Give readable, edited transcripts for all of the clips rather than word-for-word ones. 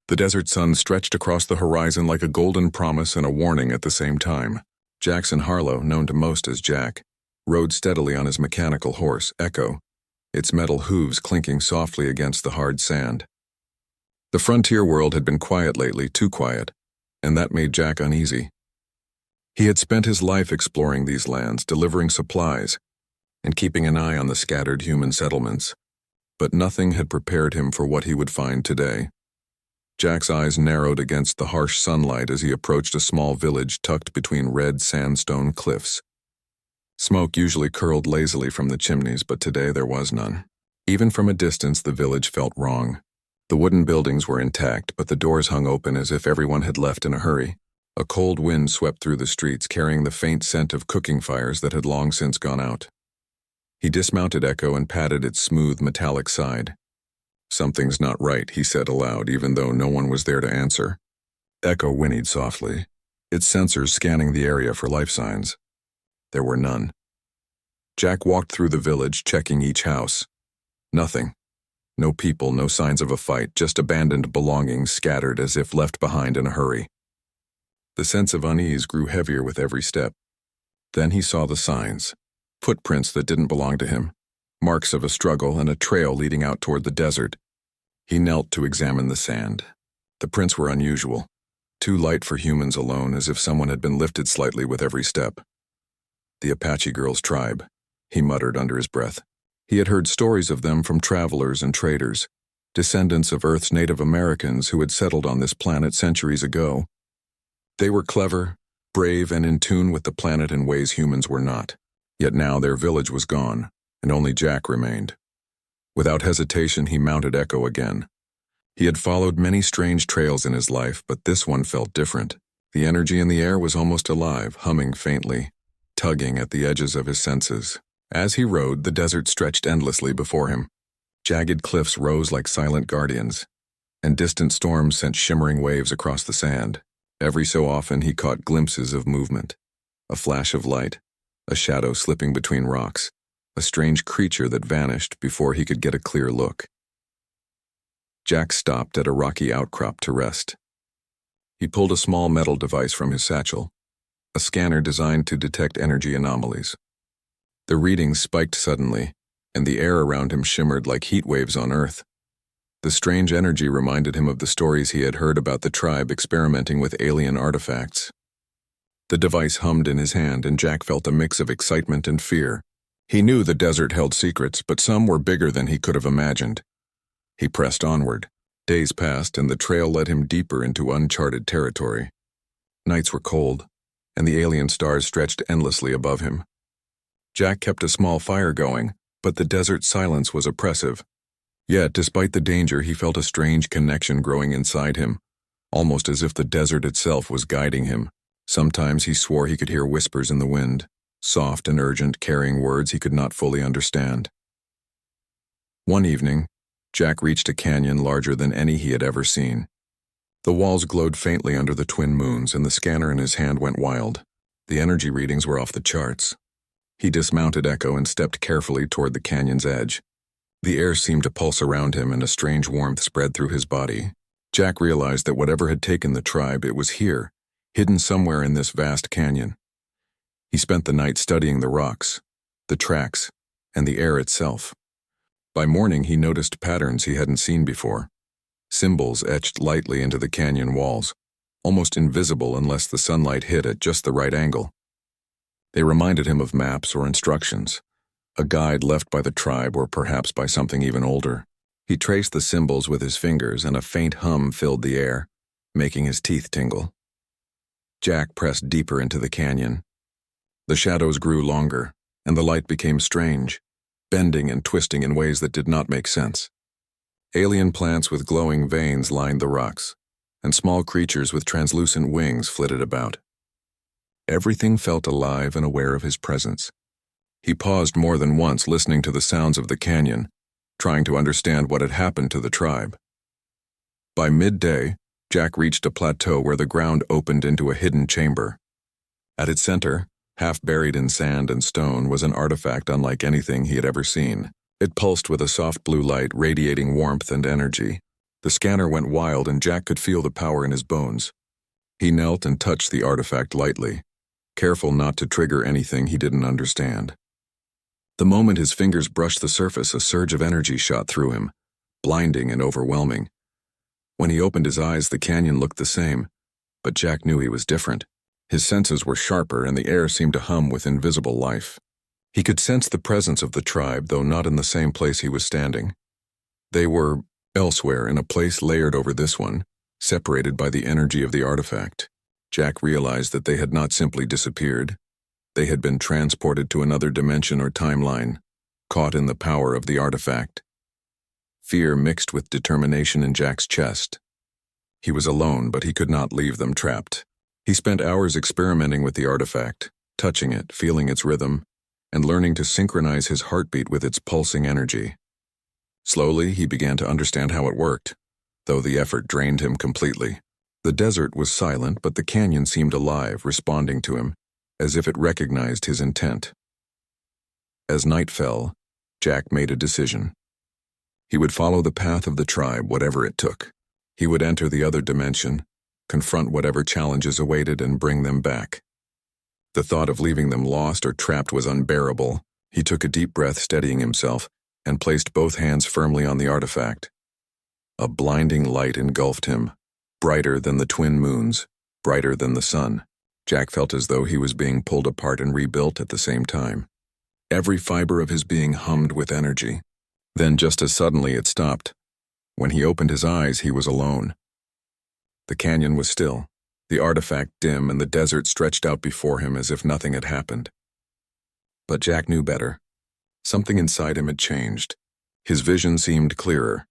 The desert sun stretched across the horizon like a golden promise and a warning at the same time. Jackson Harlow, known to most as Jack, rode steadily on his mechanical horse, Echo, its metal hooves clinking softly against the hard sand. The frontier world had been quiet lately, too quiet, and that made Jack uneasy. He had spent his life exploring these lands, delivering supplies, and keeping an eye on the scattered human settlements, but nothing had prepared him for what he would find today. Jack's eyes narrowed against the harsh sunlight as he approached a small village tucked between red sandstone cliffs. Smoke usually curled lazily from the chimneys, but today there was none. Even from a distance, the village felt wrong. The wooden buildings were intact, but the doors hung open as if everyone had left in a hurry. A cold wind swept through the streets, carrying the faint scent of cooking fires that had long since gone out. He dismounted Echo and patted its smooth, metallic side. "Something's not right," he said aloud, even though no one was there to answer. Echo whinnied softly, its sensors scanning the area for life signs. There were none. Jack walked through the village, checking each house. Nothing. No people, no signs of a fight, just abandoned belongings scattered as if left behind in a hurry. The sense of unease grew heavier with every step. Then he saw the signs. Footprints that didn't belong to him. Marks of a struggle and a trail leading out toward the desert. He knelt to examine the sand. The prints were unusual. Too light for humans alone, as if someone had been lifted slightly with every step. The Apache girl's tribe, he muttered under his breath. He had heard stories of them from travelers and traders, descendants of Earth's Native Americans who had settled on this planet centuries ago. They were clever, brave, and in tune with the planet in ways humans were not. Yet now their village was gone, and only Jack remained. Without hesitation, he mounted Echo again. He had followed many strange trails in his life, but this one felt different. The energy in the air was almost alive, humming faintly, tugging at the edges of his senses. As he rode, the desert stretched endlessly before him. Jagged cliffs rose like silent guardians, and distant storms sent shimmering waves across the sand. Every so often he caught glimpses of movement, a flash of light, a shadow slipping between rocks, a strange creature that vanished before he could get a clear look. Jack stopped at a rocky outcrop to rest. He pulled a small metal device from his satchel, a scanner designed to detect energy anomalies. The readings spiked suddenly, and the air around him shimmered like heat waves on Earth. The strange energy reminded him of the stories he had heard about the tribe experimenting with alien artifacts. The device hummed in his hand, and Jack felt a mix of excitement and fear. He knew the desert held secrets, but some were bigger than he could have imagined. He pressed onward. Days passed, and the trail led him deeper into uncharted territory. Nights were cold, and the alien stars stretched endlessly above him. Jack kept a small fire going, but the desert silence was oppressive. Yet, despite the danger, he felt a strange connection growing inside him, almost as if the desert itself was guiding him. Sometimes he swore he could hear whispers in the wind, soft and urgent, carrying words he could not fully understand. One evening, Jack reached a canyon larger than any he had ever seen. The walls glowed faintly under the twin moons, and the scanner in his hand went wild. The energy readings were off the charts. He dismounted Echo and stepped carefully toward the canyon's edge. The air seemed to pulse around him, and a strange warmth spread through his body. Jack realized that whatever had taken the tribe, it was here, hidden somewhere in this vast canyon. He spent the night studying the rocks, the tracks, and the air itself. By morning, he noticed patterns he hadn't seen before. Symbols etched lightly into the canyon walls, almost invisible unless the sunlight hit at just the right angle. They reminded him of maps or instructions, a guide left by the tribe or perhaps by something even older. He traced the symbols with his fingers, and a faint hum filled the air, making his teeth tingle. Jack pressed deeper into the canyon. The shadows grew longer, and the light became strange, bending and twisting in ways that did not make sense. Alien plants with glowing veins lined the rocks, and small creatures with translucent wings flitted about. Everything felt alive and aware of his presence. He paused more than once, listening to the sounds of the canyon, trying to understand what had happened to the tribe. By midday, Jack reached a plateau where the ground opened into a hidden chamber. At its center, half buried in sand and stone, was an artifact unlike anything he had ever seen. It pulsed with a soft blue light, radiating warmth and energy. The scanner went wild and Jack could feel the power in his bones. He knelt and touched the artifact lightly, careful not to trigger anything he didn't understand. The moment his fingers brushed the surface, a surge of energy shot through him, blinding and overwhelming. When he opened his eyes, the canyon looked the same, but Jack knew he was different. His senses were sharper and the air seemed to hum with invisible life. He could sense the presence of the tribe, though not in the same place he was standing. They were elsewhere, in a place layered over this one, separated by the energy of the artifact. Jack realized that they had not simply disappeared. They had been transported to another dimension or timeline, caught in the power of the artifact. Fear mixed with determination in Jack's chest. He was alone, but he could not leave them trapped. He spent hours experimenting with the artifact, touching it, feeling its rhythm, and learning to synchronize his heartbeat with its pulsing energy. Slowly, he began to understand how it worked, though the effort drained him completely. The desert was silent, but the canyon seemed alive, responding to him, as if it recognized his intent. As night fell, Jack made a decision. He would follow the path of the tribe, whatever it took. He would enter the other dimension, confront whatever challenges awaited, and bring them back. The thought of leaving them lost or trapped was unbearable. He took a deep breath, steadying himself, and placed both hands firmly on the artifact. A blinding light engulfed him, brighter than the twin moons, brighter than the sun. Jack felt as though he was being pulled apart and rebuilt at the same time. Every fiber of his being hummed with energy. Then just as suddenly it stopped. When he opened his eyes, he was alone. The canyon was still, the artifact dim, and the desert stretched out before him as if nothing had happened. But Jack knew better. Something inside him had changed. His vision seemed clearer.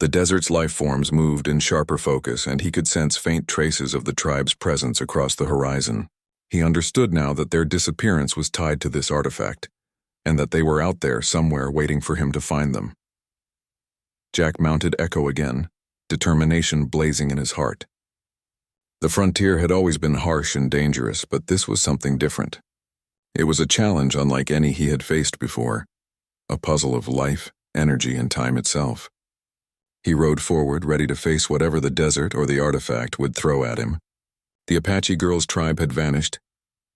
The desert's life forms moved in sharper focus, and he could sense faint traces of the tribe's presence across the horizon. He understood now that their disappearance was tied to this artifact, and that they were out there somewhere waiting for him to find them. Jack mounted Echo again, determination blazing in his heart. The frontier had always been harsh and dangerous, but this was something different. It was a challenge unlike any he had faced before, a puzzle of life, energy, and time itself. He rode forward, ready to face whatever the desert or the artifact would throw at him. The Apache girl's tribe had vanished,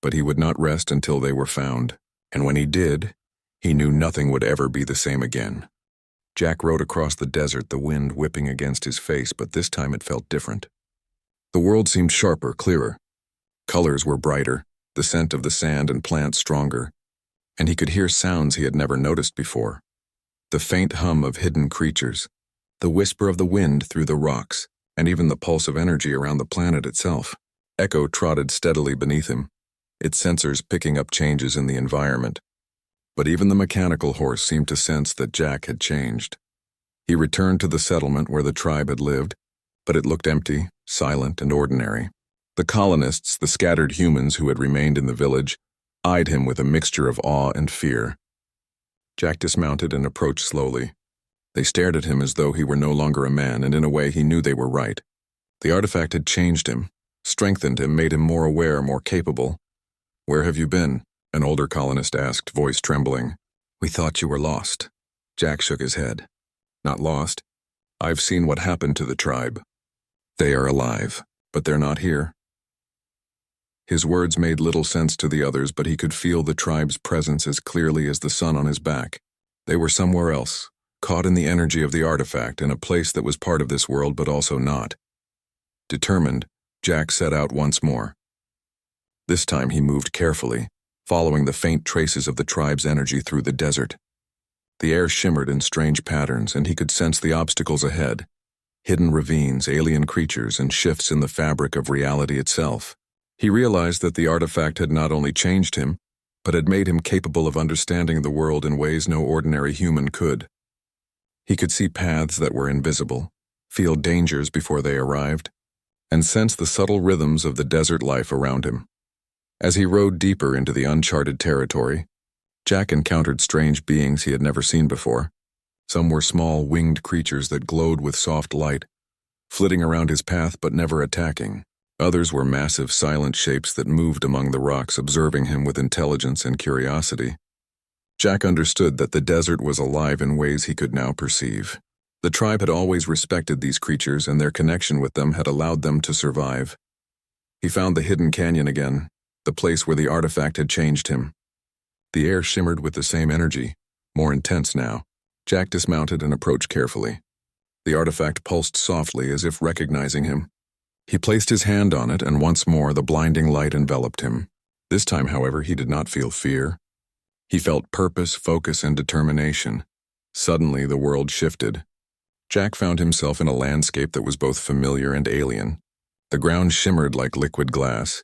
but he would not rest until they were found, and when he did, he knew nothing would ever be the same again. Jack rode across the desert, the wind whipping against his face, but this time it felt different. The world seemed sharper, clearer. Colors were brighter, the scent of the sand and plants stronger, and he could hear sounds he had never noticed before. The faint hum of hidden creatures, the whisper of the wind through the rocks, and even the pulse of energy around the planet itself. Echo trotted steadily beneath him, its sensors picking up changes in the environment. But even the mechanical horse seemed to sense that Jack had changed. He returned to the settlement where the tribe had lived, but it looked empty, silent, and ordinary. The colonists, the scattered humans who had remained in the village, eyed him with a mixture of awe and fear. Jack dismounted and approached slowly. They stared at him as though he were no longer a man, and in a way he knew they were right. The artifact had changed him, strengthened him, made him more aware, more capable. "Where have you been?" an older colonist asked, voice trembling. "We thought you were lost." Jack shook his head. "Not lost. I've seen what happened to the tribe. They are alive, but they're not here." His words made little sense to the others, but he could feel the tribe's presence as clearly as the sun on his back. They were somewhere else, caught in the energy of the artifact, in a place that was part of this world but also not. Determined, Jack set out once more. This time he moved carefully, following the faint traces of the tribe's energy through the desert. The air shimmered in strange patterns, and he could sense the obstacles ahead, hidden ravines, alien creatures, and shifts in the fabric of reality itself. He realized that the artifact had not only changed him, but had made him capable of understanding the world in ways no ordinary human could. He could see paths that were invisible, feel dangers before they arrived, and sense the subtle rhythms of the desert life around him. As he rode deeper into the uncharted territory, Jack encountered strange beings he had never seen before. Some were small, winged creatures that glowed with soft light, flitting around his path but never attacking. Others were massive, silent shapes that moved among the rocks, observing him with intelligence and curiosity. Jack understood that the desert was alive in ways he could now perceive. The tribe had always respected these creatures, and their connection with them had allowed them to survive. He found the hidden canyon again, the place where the artifact had changed him. The air shimmered with the same energy, more intense now. Jack dismounted and approached carefully. The artifact pulsed softly as if recognizing him. He placed his hand on it, and once more the blinding light enveloped him. This time, however, he did not feel fear. He felt purpose, focus, and determination. Suddenly, the world shifted. Jack found himself in a landscape that was both familiar and alien. The ground shimmered like liquid glass.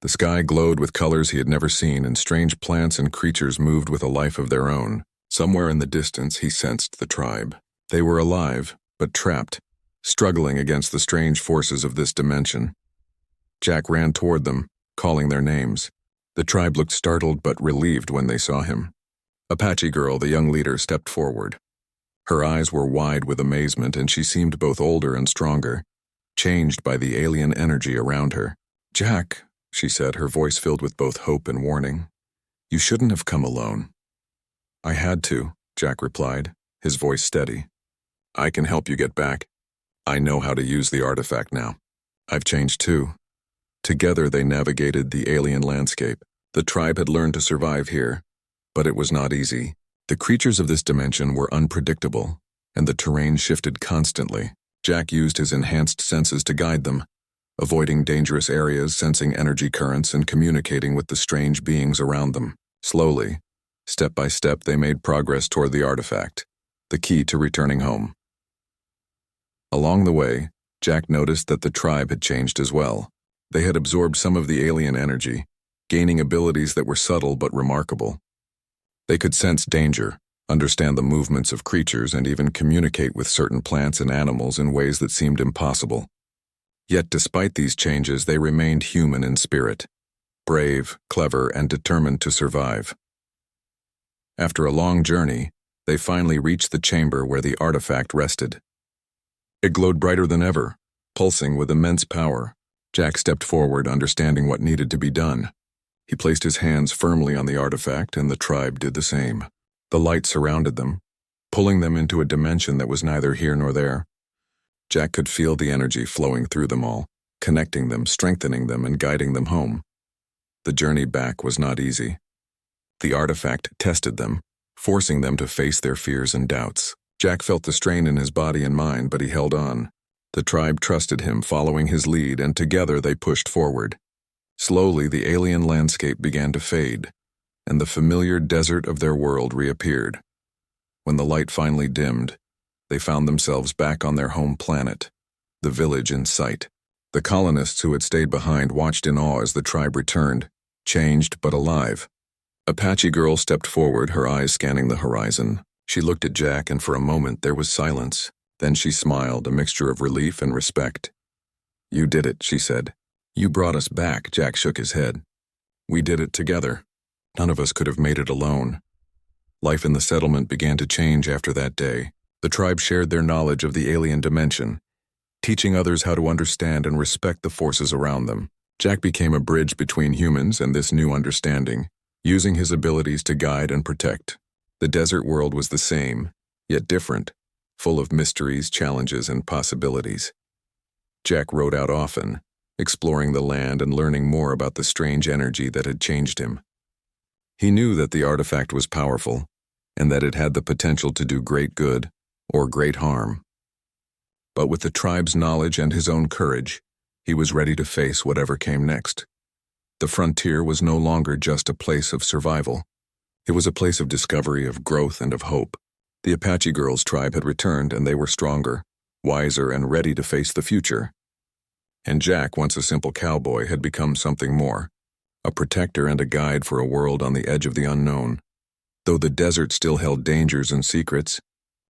The sky glowed with colors he had never seen, and strange plants and creatures moved with a life of their own. Somewhere in the distance, he sensed the tribe. They were alive, but trapped, struggling against the strange forces of this dimension. Jack ran toward them, calling their names. The tribe looked startled but relieved when they saw him. Apache Girl, the young leader, stepped forward. Her eyes were wide with amazement, and she seemed both older and stronger, changed by the alien energy around her. "Jack," she said, her voice filled with both hope and warning. "You shouldn't have come alone." "I had to," Jack replied, his voice steady. "I can help you get back. I know how to use the artifact now. I've changed too." Together they navigated the alien landscape. The tribe had learned to survive here, but it was not easy. The creatures of this dimension were unpredictable, and the terrain shifted constantly. Jack used his enhanced senses to guide them, avoiding dangerous areas, sensing energy currents, and communicating with the strange beings around them. Slowly, step by step, they made progress toward the artifact, the key to returning home. Along the way, Jack noticed that the tribe had changed as well. They had absorbed some of the alien energy, gaining abilities that were subtle but remarkable. They could sense danger, understand the movements of creatures, and even communicate with certain plants and animals in ways that seemed impossible. Yet despite these changes, they remained human in spirit, brave, clever, and determined to survive. After a long journey, they finally reached the chamber where the artifact rested. It glowed brighter than ever, pulsing with immense power. Jack stepped forward, understanding what needed to be done. He placed his hands firmly on the artifact, and the tribe did the same. The light surrounded them, pulling them into a dimension that was neither here nor there. Jack could feel the energy flowing through them all, connecting them, strengthening them, and guiding them home. The journey back was not easy. The artifact tested them, forcing them to face their fears and doubts. Jack felt the strain in his body and mind, but he held on. The tribe trusted him, following his lead, and together they pushed forward. Slowly, the alien landscape began to fade, and the familiar desert of their world reappeared. When the light finally dimmed, they found themselves back on their home planet, the village in sight. The colonists who had stayed behind watched in awe as the tribe returned, changed but alive. Apache Girl stepped forward, her eyes scanning the horizon. She looked at Jack, and for a moment there was silence. Then she smiled, a mixture of relief and respect. "You did it," she said. "You brought us back." Jack shook his head. "We did it together. None of us could have made it alone." Life in the settlement began to change after that day. The tribe shared their knowledge of the alien dimension, teaching others how to understand and respect the forces around them. Jack became a bridge between humans and this new understanding, using his abilities to guide and protect. The desert world was the same, yet different, full of mysteries, challenges, and possibilities. Jack rode out often, exploring the land and learning more about the strange energy that had changed him. He knew that the artifact was powerful, and that it had the potential to do great good or great harm. But with the tribe's knowledge and his own courage, he was ready to face whatever came next. The frontier was no longer just a place of survival. It was a place of discovery, of growth, and of hope. The Apache Girls' tribe had returned, and they were stronger, wiser, and ready to face the future. And Jack, once a simple cowboy, had become something more, a protector and a guide for a world on the edge of the unknown. Though the desert still held dangers and secrets,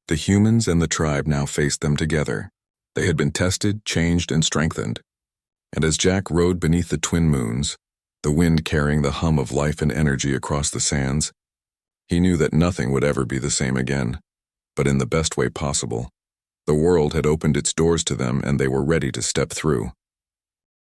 the humans and the tribe now faced them together. They had been tested, changed, and strengthened. And as Jack rode beneath the twin moons, the wind carrying the hum of life and energy across the sands, he knew that nothing would ever be the same again, but in the best way possible. The world had opened its doors to them, and they were ready to step through.